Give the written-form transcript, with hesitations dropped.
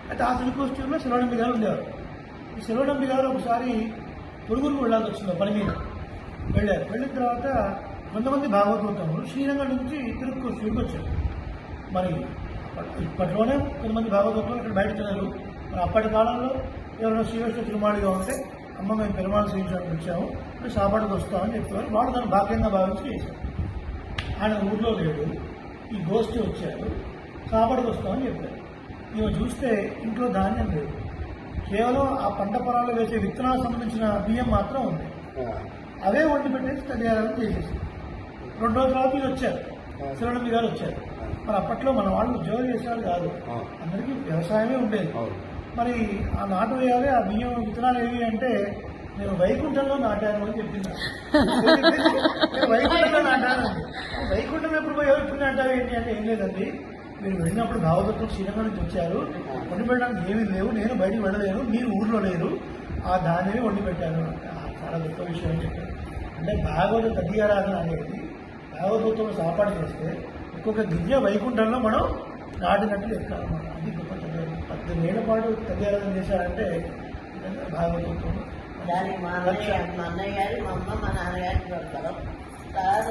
అయితే ఆ శ్రీకోష్ఠంలో శివనంబి గారు ఉండేవారు. ఈ శివనంబి గారు ఒకసారి పొరుగురికి వెళ్ళాల్సి వచ్చింది పని మీద వెళ్ళారు. వెళ్ళిన తర్వాత కొంతమంది భాగవతోత్తములు శ్రీరంగం నుంచి తిరుక్కోష్ఠికి వచ్చారు. మరి ఇప్పట్లోనే కొంతమంది భాగవతోత్తములు ఇక్కడ బయట తినరు. మరి అప్పటి కాలంలో ఎవరైనా శ్రీకృష్ణ తిరుమాళిగా ఉంటే అమ్మ మేము పెరుమాళ శ్రీకృష్ణకి వచ్చాము మేము సాపాటుకు వస్తామని చెప్పేవారు. వాళ్ళు దాన్ని భాగ్యంగా భావించి చేశారు. ఆయన ఊర్లో లేడు, ఈ గోష్ఠి వచ్చారు, సాపాటుకు వస్తామని చెప్పారు. ఈమె చూస్తే ఇంట్లో ధాన్యం లేదు, కేవలం ఆ పంట పొలాల్లో వేసే విత్తనాలకు సంబంధించిన బియ్యం మాత్రం ఉంది. అవే వండి పెట్టేసి తల్లిగారం చేసేసి 2 రోజుల తర్వాత వీళ్ళు వచ్చారు, శివనంబి గారు వచ్చారు. మరి అప్పట్లో మన వాళ్ళు ఉద్యోగం చేసేవాళ్ళు కాదు, అందరికీ వ్యవసాయమే ఉండేది. మరి ఆ నాటు వేయాలి, ఆ బియ్యం విత్తనాలు ఏవి అంటే నేను వైకుంఠంలో నాటాను అని చెప్పింది. వైకుంఠంలో నాటాను. వైకుంఠం ఎప్పుడు పోయి ఎప్పుడు నాటావు ఏంటి అంటే ఏం లేదండి, మీరు వెళ్ళినప్పుడు భావదత్తులు శ్రీరంగం నుంచి వచ్చారు, వండి పెట్టడానికి ఏమీ లేవు, నేను బయటికి వెళ్ళలేను, మీరు ఊర్లో లేరు, ఆ ధాన్యమే వండి పెట్టాను. చాలా గొప్ప విషయం అని చెప్పారు. అంటే భాగవత తదియారాధన అనేది భాగవతంలో సాపాటు చేస్తే ఒక్కొక్క దివ్య వైకుంఠంలో మనం నాటినట్లు ఎక్కాలన్నమాట. అది గొప్ప 18 ఏళ్ల పాటు తదియారాధన చేశారంటే భాగవతంతో దానికి మా అన్నయ్య గారు, మా అమ్మ, మా నాన్నగారికి పెడతారు. తర్వాత